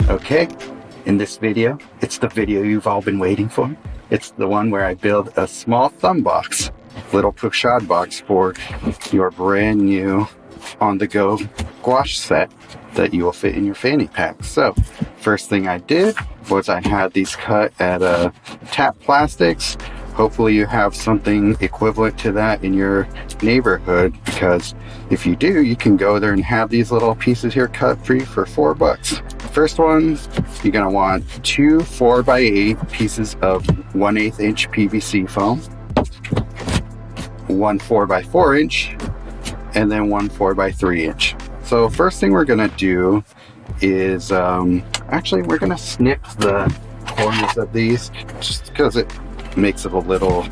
Okay, in this video, it's the video you've all been waiting for. It's the one where I build a small thumb box, little pochade box for your brand new on-the-go gouache set that you will fit in your fanny pack. So, first thing I did was I had these cut at Tap Plastics. Hopefully you have something equivalent to that in your neighborhood, because if you do, you can go there and have these little pieces here cut for you for $4. First one, you're going to want two 4x8 pieces of 1/8 inch PVC foam, one 4x4 inch, and then one 4x3 inch. So first thing we're going to do is, actually we're going to snip the corners of these just because it makes it a little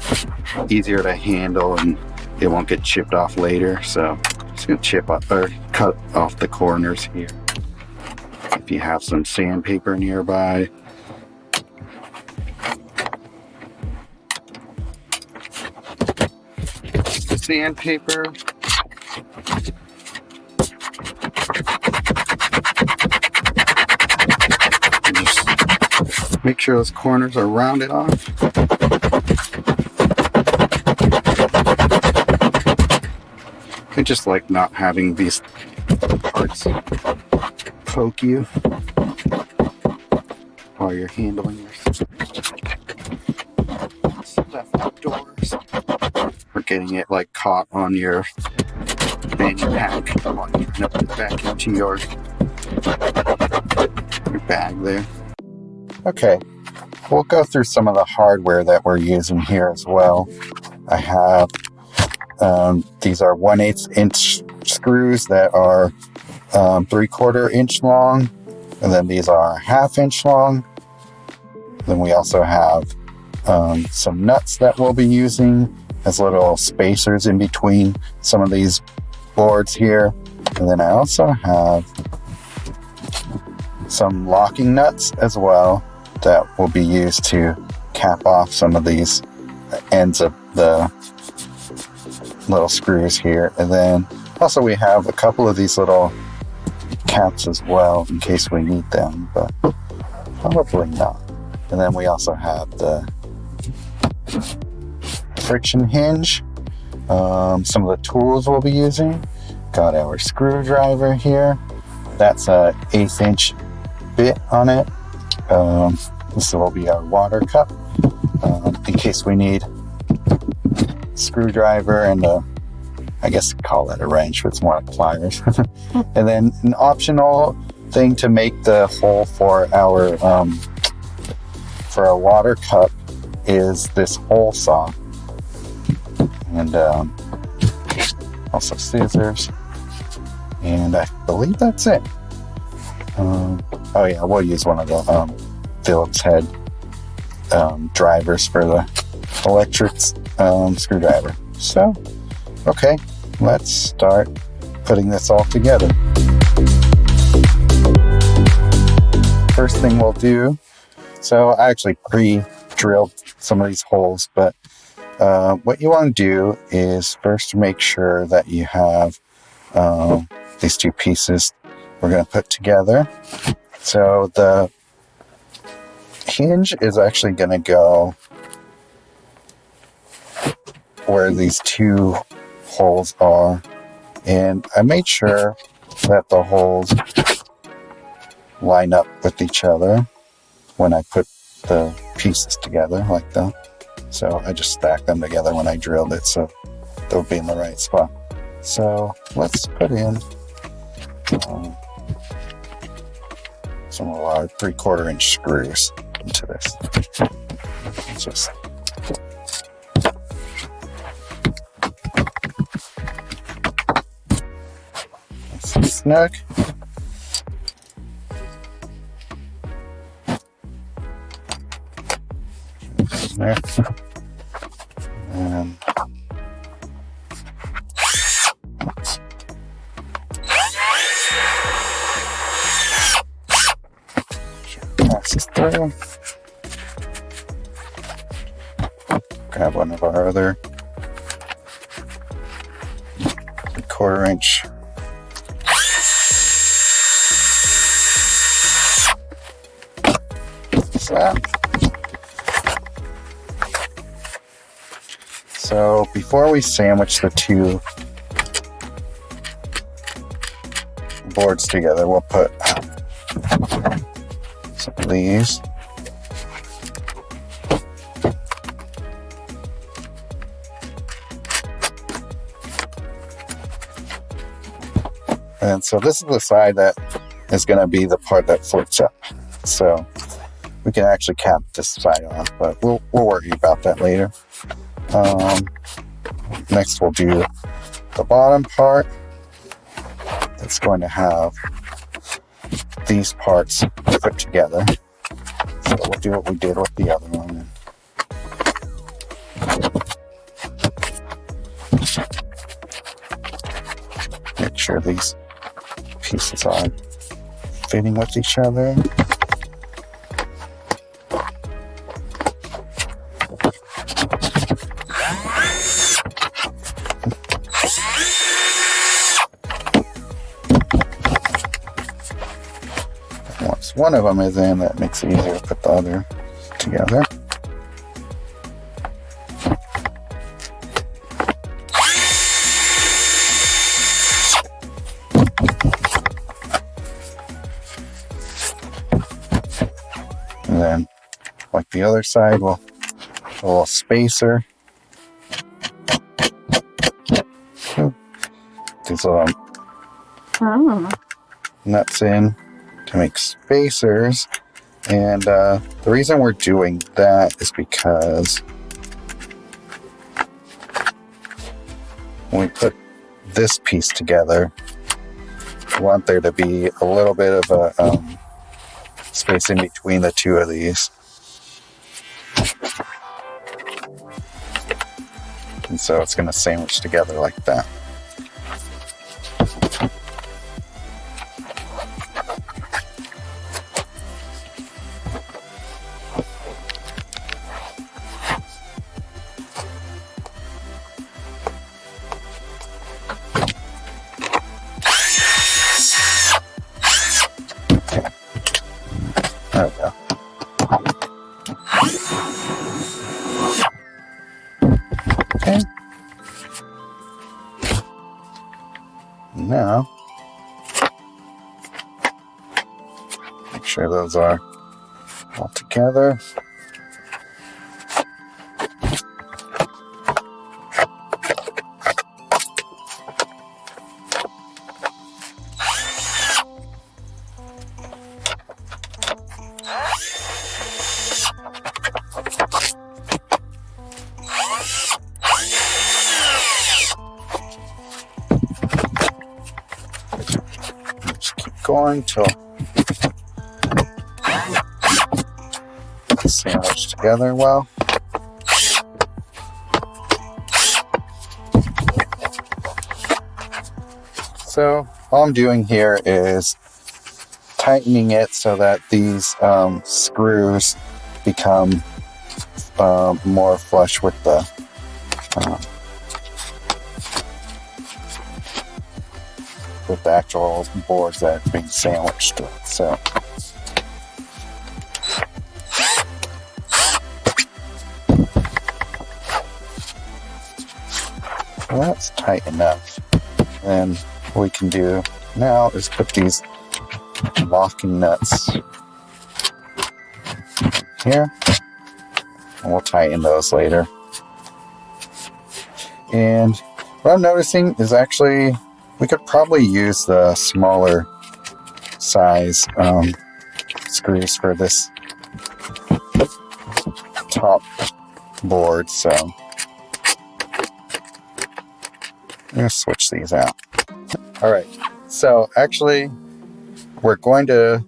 easier to handle and it won't get chipped off later. So I'm just going to chip up or cut off the corners here. If you have some sandpaper nearby, the sandpaper. And just make sure those corners are rounded off. I just like not having these parts poke you while you're handling your stuff outdoors, or getting it like caught on your fanny pack while you're trying to put it back into your bag there. Okay, we'll go through some of the hardware that we're using here as well. I have these are 1/8 inch screws that are 3/4 inch long, and then these are 1/2 inch long. Then we also have some nuts that we'll be using as little spacers in between some of these boards here. And then I also have some locking nuts as well that will be used to cap off some of these ends of the little screws here. And then also we have a couple of these little caps as well in case we need them, but probably not. And then we also have the friction hinge, some of the tools we'll be using. Got our screwdriver here. That's a 1/8 inch bit on it. This will be our water cup in case we need screwdriver and I guess call that a wrench, but it's more like pliers. And then an optional thing to make the hole for our water cup is this hole saw, and also scissors. And I believe that's it. Oh yeah, we'll use one of the Phillips head drivers for the electric screwdriver. So, okay, let's start putting this all together. First thing we'll do, so I actually pre-drilled some of these holes, but what you want to do is first make sure that you have these two pieces we're going to put together. So the hinge is actually going to go where these two holes are, and I made sure that the holes line up with each other when I put the pieces together like that. So I just stacked them together when I drilled it so they'll be in the right spot. So let's put in some of our 3/4 inch screws into this. Just snug. There. And pass this through. Grab one of our other 3/4 inch that. So before we sandwich the two boards together, we'll put some of these. And so this is the side that is going to be the part that floats up. So we can actually cap this side off, but we'll worry about that later. Next we'll do the bottom part. It's going to have these parts put together. So we'll do what we did with the other one. Make sure these pieces are fitting with each other. Once one of them is in, that makes it easier to put the other together. And then, like the other side, we'll a little spacer. These little nuts in to make spacers. And the reason we're doing that is because when we put this piece together, we want there to be a little bit of a space in between the two of these. And so it's going to sandwich together like that. There we go. Okay. Now, make sure those are all together. Going to sandwich together well. So all I'm doing here is tightening it so that these screws become more flush with the actual boards that are being sandwiched with. So that's tight enough. And what we can do now is put these locking nuts here, and we'll tighten those later. And what I'm noticing is actually we could probably use the smaller size screws for this top board, so I'm going to switch these out. Alright, so actually we're going to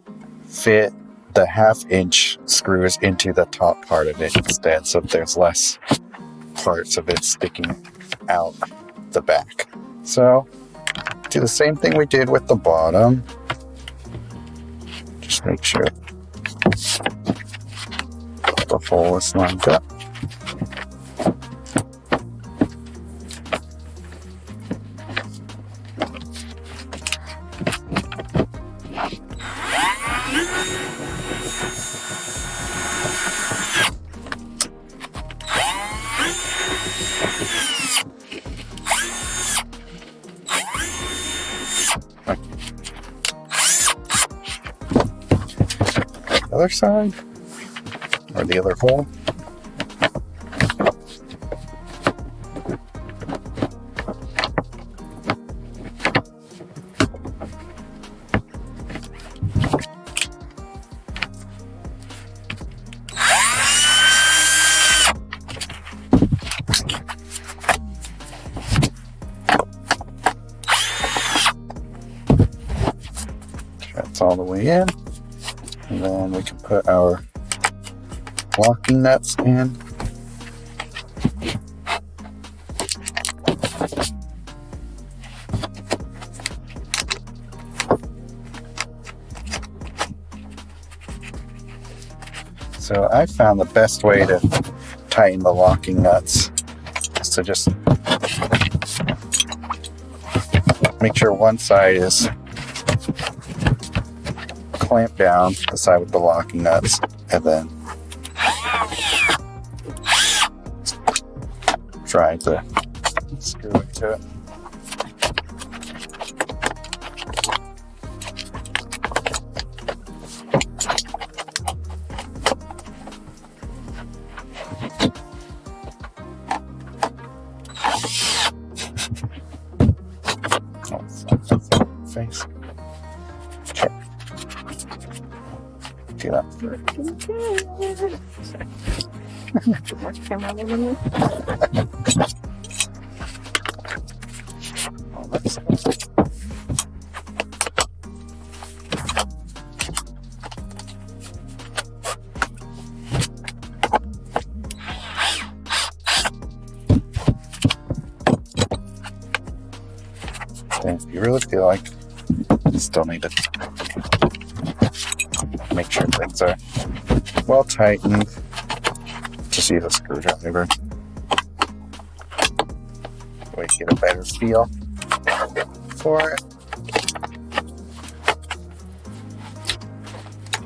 fit the 1/2-inch screws into the top part of it instead, so there's less parts of it sticking out the back. So do the same thing we did with the bottom. Just make sure the hole is lined up. other side, or the other hole. That's all the way in, and then we can put our locking nuts in. So I found the best way to tighten the locking nuts is to just make sure one side is clamped down, the side with the locking nuts, and then try to screw into it. Face. Okay. Do that. Then if you really feel like you still need to make sure things are well tightened, just use a screwdriver. We get a better feel for it.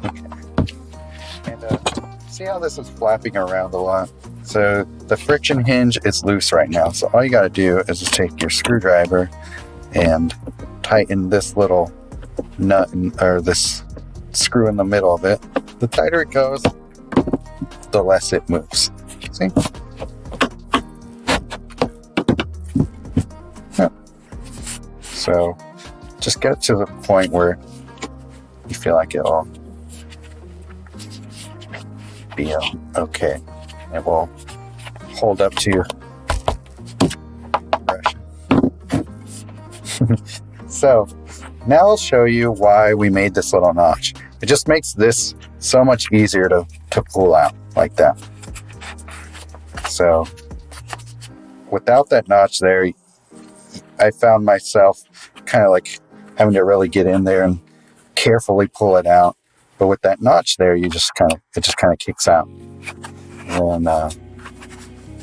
Okay. And see how this is flapping around a lot? So the friction hinge is loose right now. So all you got to do is just take your screwdriver and tighten this little nut or this screw in the middle of it. The tighter it goes, the less it moves. See? Yeah. So just get to the point where you feel like it'll be okay. It will hold up to your brush. So now I'll show you why we made this little notch. It just makes this so much easier to pull out like that. So without that notch there, I found myself kind of like having to really get in there and carefully pull it out. But with that notch there, it just kind of kicks out. And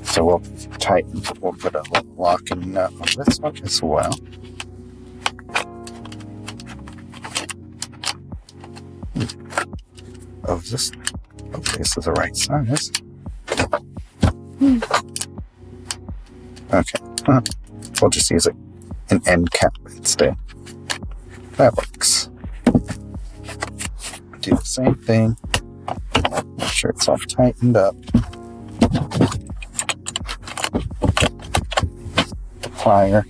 so we'll put a locking nut on this one as well. Oh, this is the right size. Okay. We'll just use an end cap instead. That works. Do the same thing. Make sure it's all tightened up. The plier.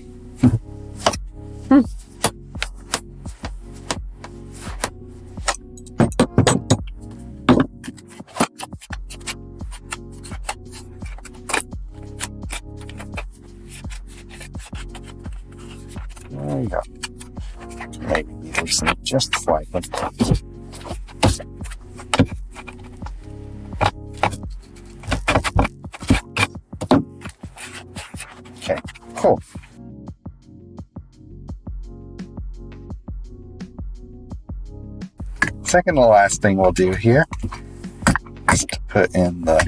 There you go. Maybe loosen it just slightly. Okay, cool. Second to last thing we'll do here is to put in the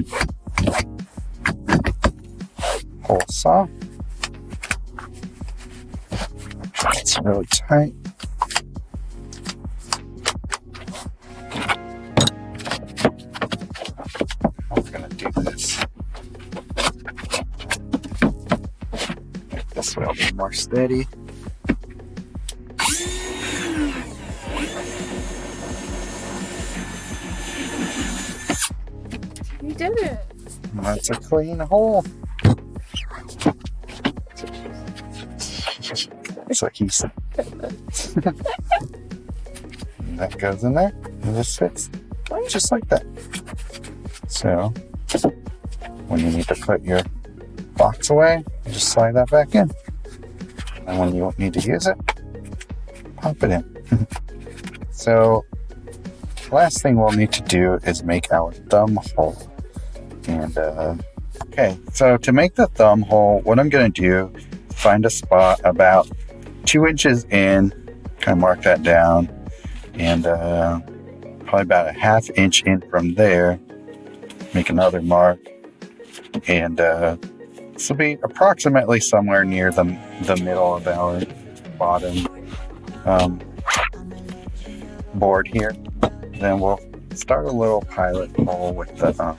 hole saw. It's really tight. I'm going to do this. This way will be more steady. did it. That's a clean hole. That's what he said. That goes in there, and this fits just like that. So, when you need to put your box away, you just slide that back in. And when you don't need to use it, pop it in. So, last thing we'll need to do is make our thumb hole. And, okay, so to make the thumb hole, what I'm going to do is find a spot about 2 inches in, kind of mark that down, and probably about a 1/2 inch in from there, make another mark, and this will be approximately somewhere near the middle of our bottom board here. Then we'll start a little pilot hole with the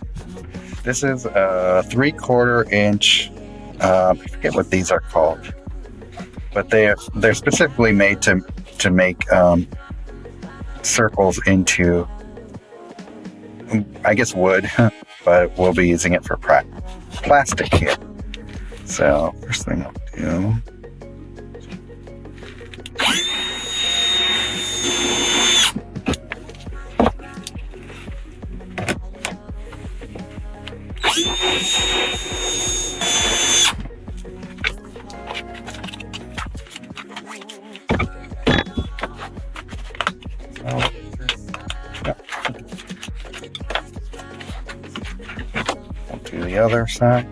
this is a 3/4 inch, I forget what these are called, but they're specifically made to make circles into, I guess, wood, but we'll be using it for plastic here. So first thing I'll do, do the other side.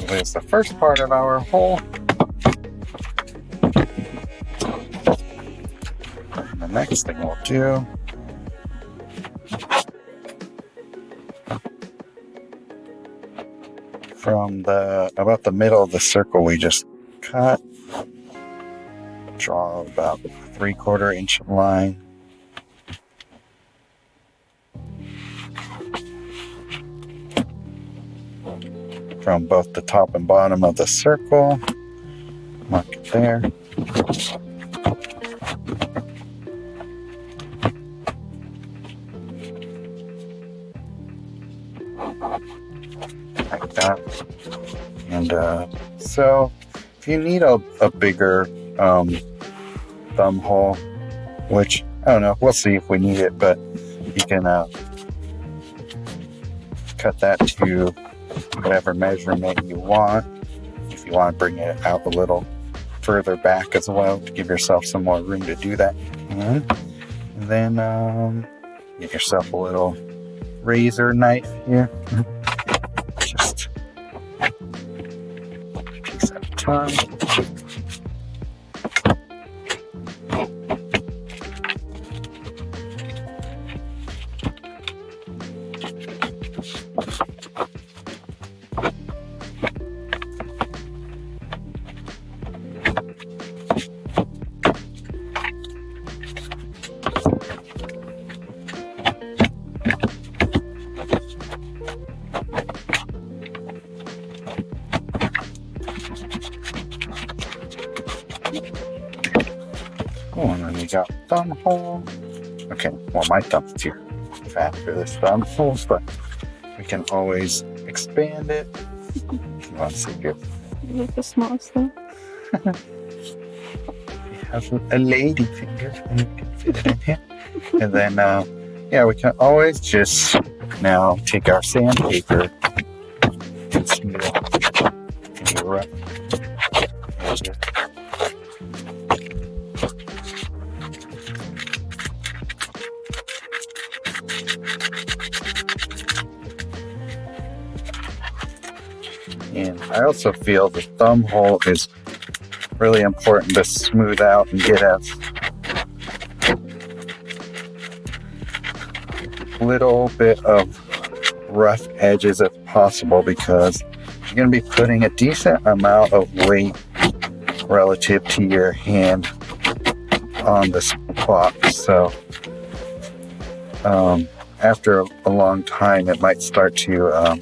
There's the first part of our hole. And the next thing we'll do, from about the middle of the circle we just cut, draw about a 3/4 inch line. From both the top and bottom of the circle, mark it there. Like that. And so if you need a bigger thumb hole, which I don't know, we'll see if we need it, but you can cut that to whatever measurement you want. If you want to bring it out a little further back as well to give yourself some more room to do that, you can. And then get yourself a little razor knife here. Just a piece at a time. Oh, and then we got thumb hole. Okay, well, my thumb's too fat for this thumb hole, but we can always expand it. You want to see good? You like the smallest thing? We have a lady finger, and we can fit it in here. And then, yeah, we can always just now take our sandpaper and smooth out any rough edges. And I also feel the thumb hole is really important to smooth out and get as little bit of rough edges as possible, because you're going to be putting a decent amount of weight relative to your hand on this box. So after a long time, it might start to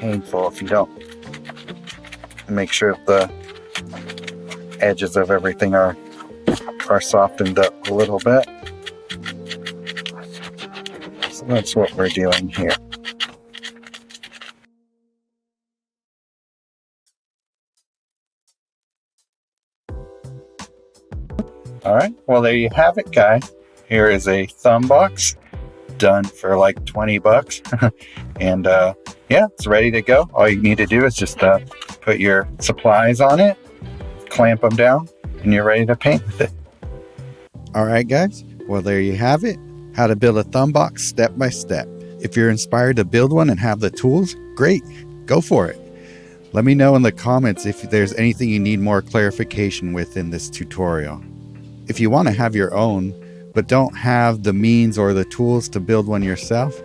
painful if you don't make sure the edges of everything are softened up a little bit. So that's what we're doing here. All right, well, there you have it, guys. Here is a thumb box done for like 20 bucks. And yeah, it's ready to go. All you need to do is just put your supplies on it, clamp them down, and you're ready to paint with it. All right, guys. Well, there you have it. How to build a thumb box step by step. If you're inspired to build one and have the tools, great, go for it. Let me know in the comments if there's anything you need more clarification with in this tutorial. If you want to have your own, but don't have the means or the tools to build one yourself,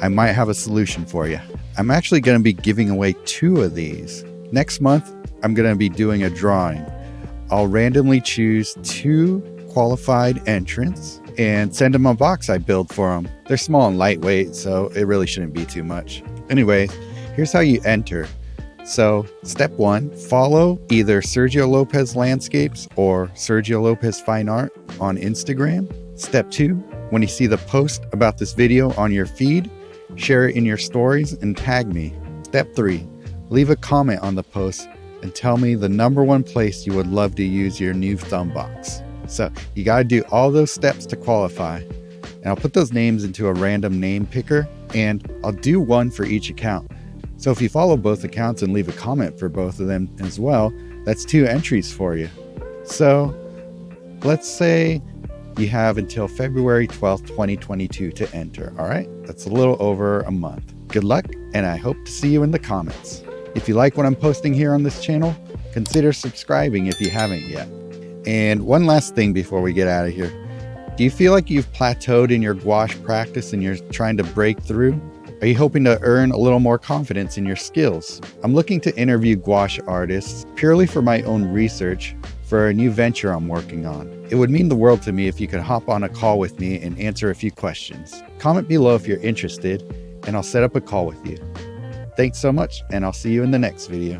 I might have a solution for you. I'm actually going to be giving away 2 of these. Next month, I'm going to be doing a drawing. I'll randomly choose 2 qualified entrants and send them a box I build for them. They're small and lightweight, so it really shouldn't be too much. Anyway, here's how you enter. So, step 1, follow either Sergio Lopez Landscapes or Sergio Lopez Fine Art on Instagram. Step 2, when you see the post about this video on your feed, share it in your stories and tag me. Step 3, leave a comment on the post and tell me the #1 place you would love to use your new thumb box. So, you gotta do all those steps to qualify. And I'll put those names into a random name picker, and I'll do one for each account. So if you follow both accounts and leave a comment for both of them as well, that's 2 entries for you. So let's say you have until February 12th, 2022 to enter, all right? That's a little over a month. Good luck, and I hope to see you in the comments. If you like what I'm posting here on this channel, consider subscribing if you haven't yet. And one last thing before we get out of here. Do you feel like you've plateaued in your gouache practice and you're trying to break through? Are you hoping to earn a little more confidence in your skills? I'm looking to interview gouache artists purely for my own research for a new venture I'm working on. It would mean the world to me if you could hop on a call with me and answer a few questions. Comment below if you're interested, and I'll set up a call with you. Thanks so much, and I'll see you in the next video.